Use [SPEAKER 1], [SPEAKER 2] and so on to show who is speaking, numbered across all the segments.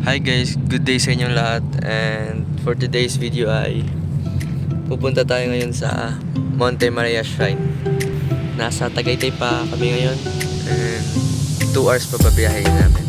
[SPEAKER 1] Hi guys, good day sa inyong lahat. And for today's video ay pupunta tayo ngayon sa Monte Maria Shrine. Nasa Tagaytay pa kami ngayon and 2 hours pa babiyahin namin.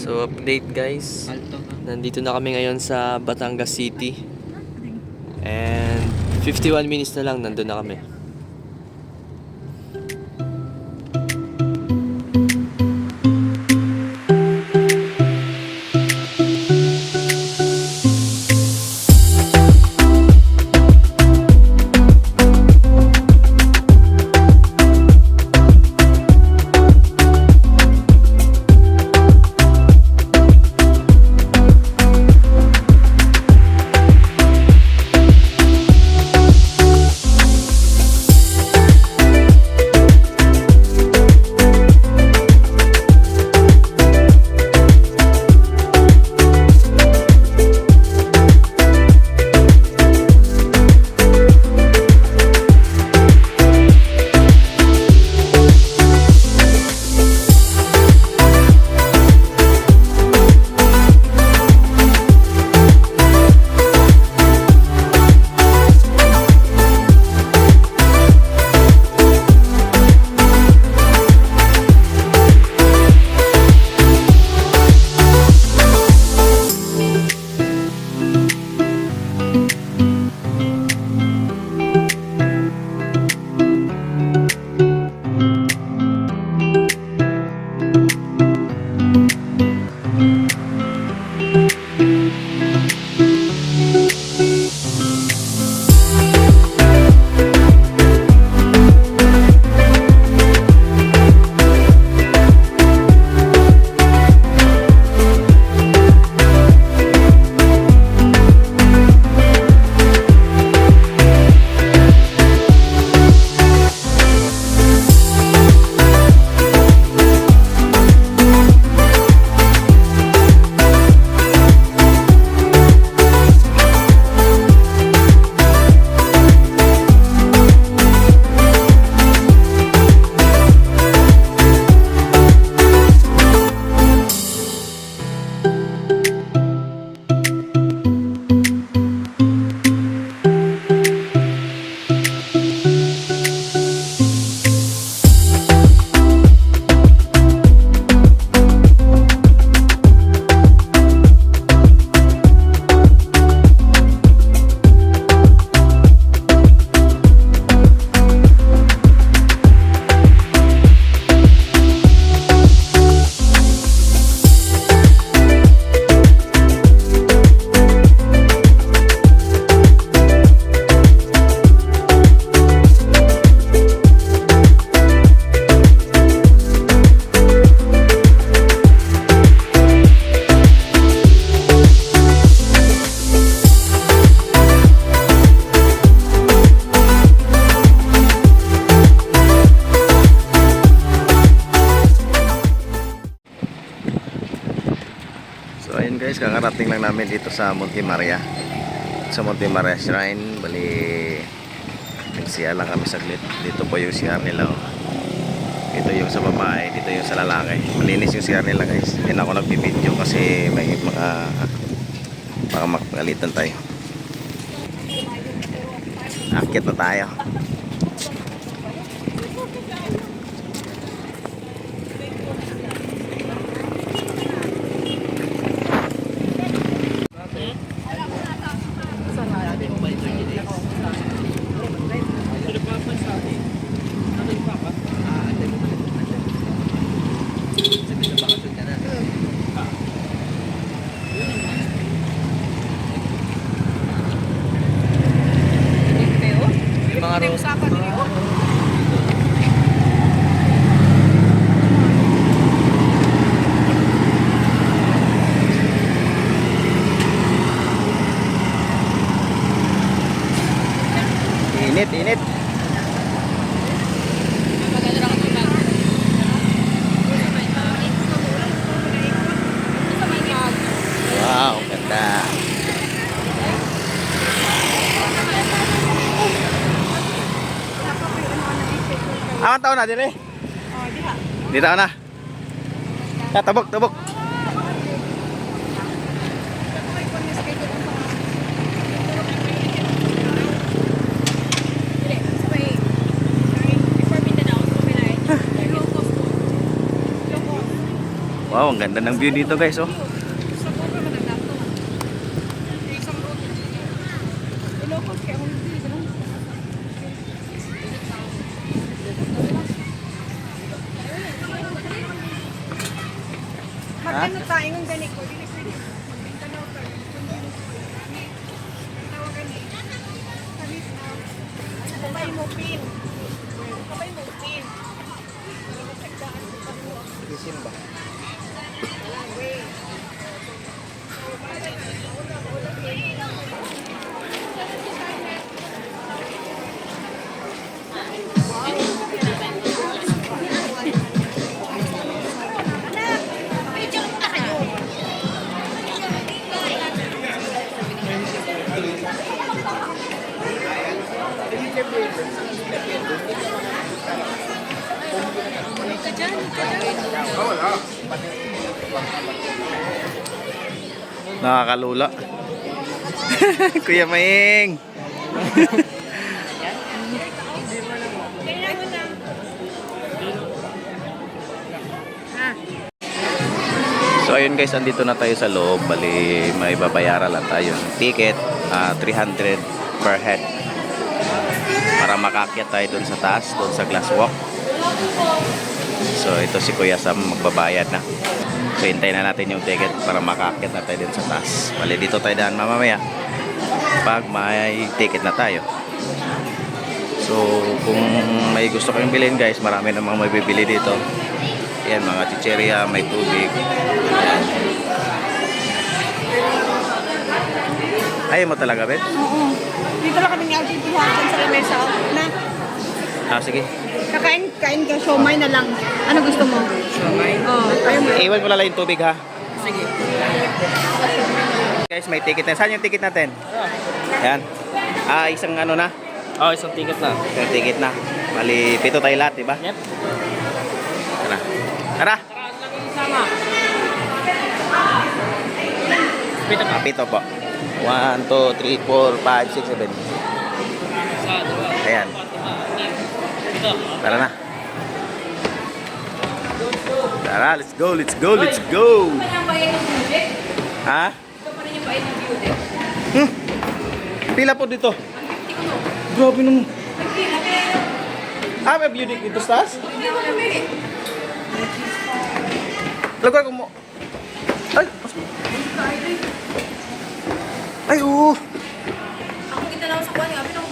[SPEAKER 1] So update guys, nandito na kami ngayon sa Batangas City and 51 minutes na lang nandun na kami.
[SPEAKER 2] So ayun guys, kakarating lang namin dito sa Monte Maria. Sa Monte Maria Shrine. Bali, nagsiya lang kami saglit. Dito po yung CR nila. Oh. Dito yung sa babae, dito yung sa lalaki. Malinis yung CR nila guys. Hindi na ako nagbibideo kasi may baka magalitan tayo. Akit na tayo.
[SPEAKER 1] Mga ro-
[SPEAKER 2] Init, init. Wow, ganda. Awan taon na dire. Di taon na. Tabok, tabok. Wow, ang ganda ng view dito guys, oh.
[SPEAKER 3] Magkano tayo ng ganito? Dili pwede. Magbenta na ako. Tawagan ni. Salit na. Kamay mo pin. Kamay mo pin. Para masagdaan sa pagbuha.
[SPEAKER 2] Isin ba? Nakakalula. Kuya Maing. So ayun guys, andito na tayo sa loob. Bali, may babayaran lang tayo ng ticket, 300 per head. Para makakyat tayo dun sa taas, dun sa glass walk. So ito si Kuya Sam magbabayad na. So hintayin na natin yung ticket para makakyat na tayo dun sa taas. Bali, dito tayo daan mamamaya pag may ticket na tayo. So kung may gusto kayong bilhin guys, marami namang may bibili dito. Yan, mga chicheria, may tubig. Yan. Ayaw mo talaga, Bet?
[SPEAKER 3] Oo. Dito lang kami ng LGT Hakan sa Lamesa. Na?
[SPEAKER 2] Sige.
[SPEAKER 3] Kain ka, siomay na lang. Ano gusto mo? Siomay? Oo. Ayaw mo.
[SPEAKER 2] Iwan ko lang yung tubig, ha? Sige. Guys, may ticket na. Saan yung ticket natin? Yan. Isang ano na?
[SPEAKER 1] isang ticket na.
[SPEAKER 2] Isang ticket na. Bali, 7 tayo lahat, diba?
[SPEAKER 1] Yep.
[SPEAKER 2] Tara. Tara!
[SPEAKER 1] Pito ka.
[SPEAKER 2] 7 po. 1, 2, 3, 4, 5, 6, 7. Ayan. Tara na. Tara, let's go, let's go, let's go. Ha? Pila po dito? Grabe naman. May beauty dito sa taas? Lagay ko mo. Ay! Ay, oo.
[SPEAKER 3] Ako kita lang sa kuwan. Abi nang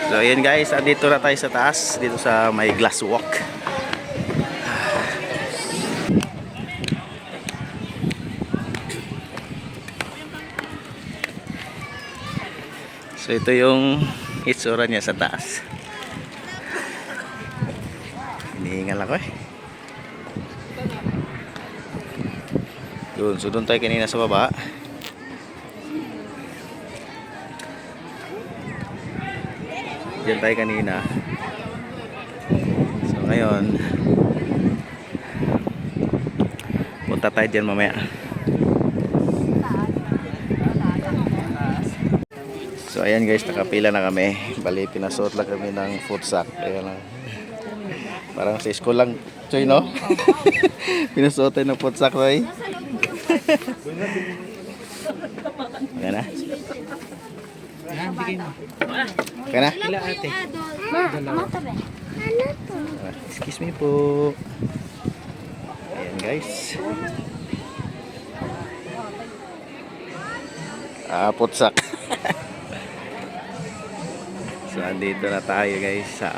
[SPEAKER 2] So yun guys, dito na tayo sa taas, dito sa may glass walk. So ito yung itsura niya sa taas. Hinihingal ako eh. Yun, so doon tayo kanina sa baba. Diyan tayo kanina. So ngayon, punta tayo dyan mamaya. So ayan guys, nakapila na kami. Bali, pinasuot lang kami ng food sack. Kaya lang, parang sa school lang, Choy, no? Pinasuot tayo ng food sack, Choy. Ayan na. Kaya na? Excuse me po. Ayan guys. Putsak. So andito na tayo guys sa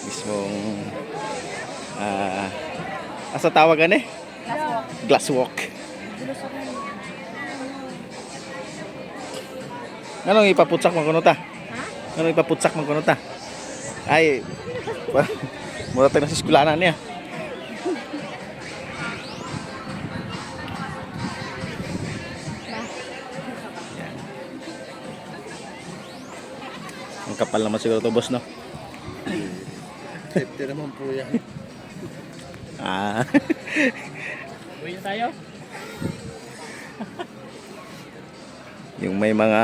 [SPEAKER 2] mismong asa tawagan eh? Glass walk. Anong ipaputsak mo kuno ta? Anong ipaputsak mo kuno ta? Ay, mura tayo na sa eskulanan niya. Yan. Ang kapal naman siguro to, boss, no?
[SPEAKER 4] Safety naman po yan.
[SPEAKER 3] Uwi na tayo?
[SPEAKER 2] Yung may mga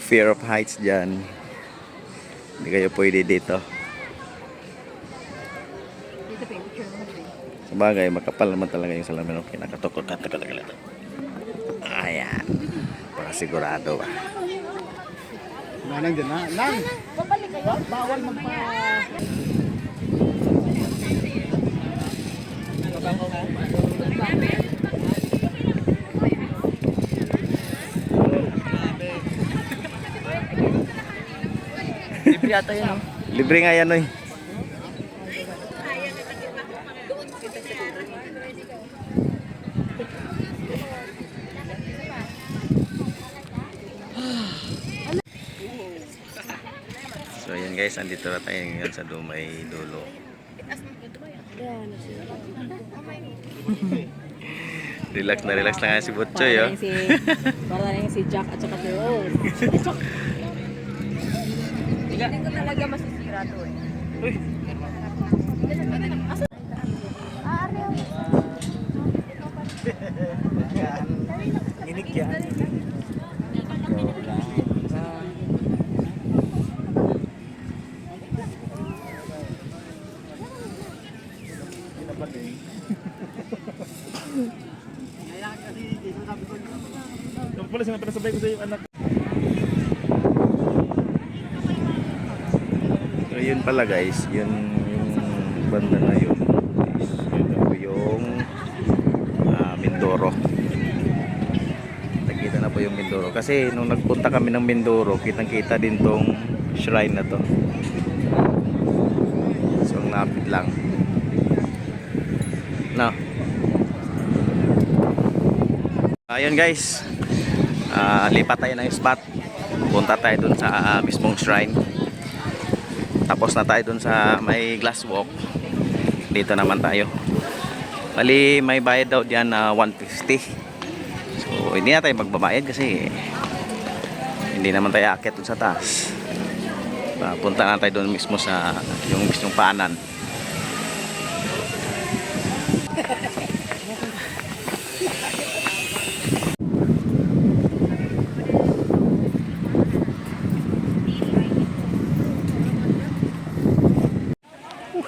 [SPEAKER 2] fear of heights dyan, hindi kayo pwede dito. Sabagay, makapal naman talaga yung salamin. Okay, nakatukot na talaga ito. Ayan, para sigurado ba.
[SPEAKER 4] Manang dyan na. Nang!
[SPEAKER 3] Babalik kayo?
[SPEAKER 4] Bawal magpa...
[SPEAKER 1] Libre yata yun, no?
[SPEAKER 2] Libre nga yan, oy. So ayan guys, andito na tayo ngayon sa Dumay Dulo. Relax na relax lang nga si Butchoy, oh.
[SPEAKER 3] Para lang si Jack at saka si Rose. Hindi ko talaga masisira to eh.
[SPEAKER 1] Uy!
[SPEAKER 4] Inig yan.
[SPEAKER 5] Yung pala sinapinasabay ko sa yung anak.
[SPEAKER 2] So yun pala guys, yung banda na yun is yun po yung Mindoro. Nakita na po yung Mindoro. Kasi nung nagpunta kami ng Mindoro, kitang kita din tong shrine na to. So ang lapit lang. No. Ayun guys, lipat tayo ng spot. Punta tayo dun sa mismong shrine. Tapos na tayo dun sa may glass walk. Dito naman tayo. Bali may bayad daw diyan na 150. So hindi na tayo magbabayad kasi hindi naman tayo aakyat dun sa taas. Punta na tayo dun mismo sa yung mismong paanan.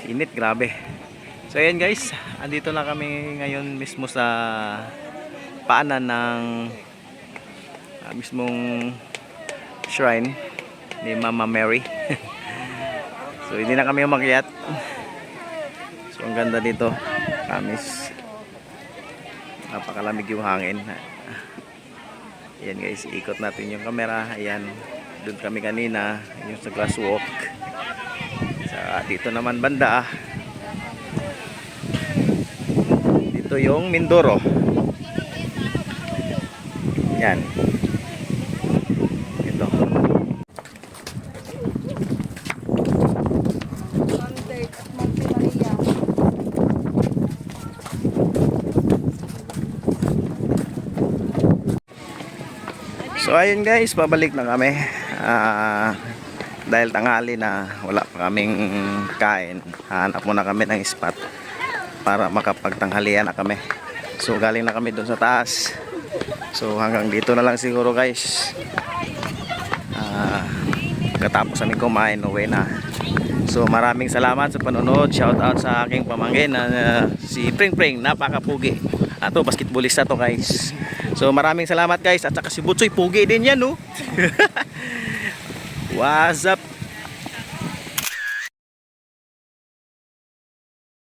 [SPEAKER 2] Init, grabe. So ayan guys, andito na kami ngayon mismo sa paanan ng mismong shrine ni Mama Mary. So hindi na kami umakyat. So ang ganda dito, promise. Napakalamig yung hangin. Ayan guys, ikot natin yung camera. Ayan, doon kami kanina, yung sa glass walk. Dito naman banda dito yung Mindoro. Yan ito. So ayun guys, pabalik na kami. Dahil tanghali na wala pa kaming kain, hanap muna kami ng spot para makapagtanghalian na kami. So galing na kami doon sa taas. So hanggang dito na lang siguro guys. Pagkatapos namin kumain, uwi na. So maraming salamat sa panonood. Shout out sa aking pamangkin na si Pring Pring, napakapugi. Ato basketballista to guys. So maraming salamat guys, at saka si Butsoy pugi din yan no. What's up?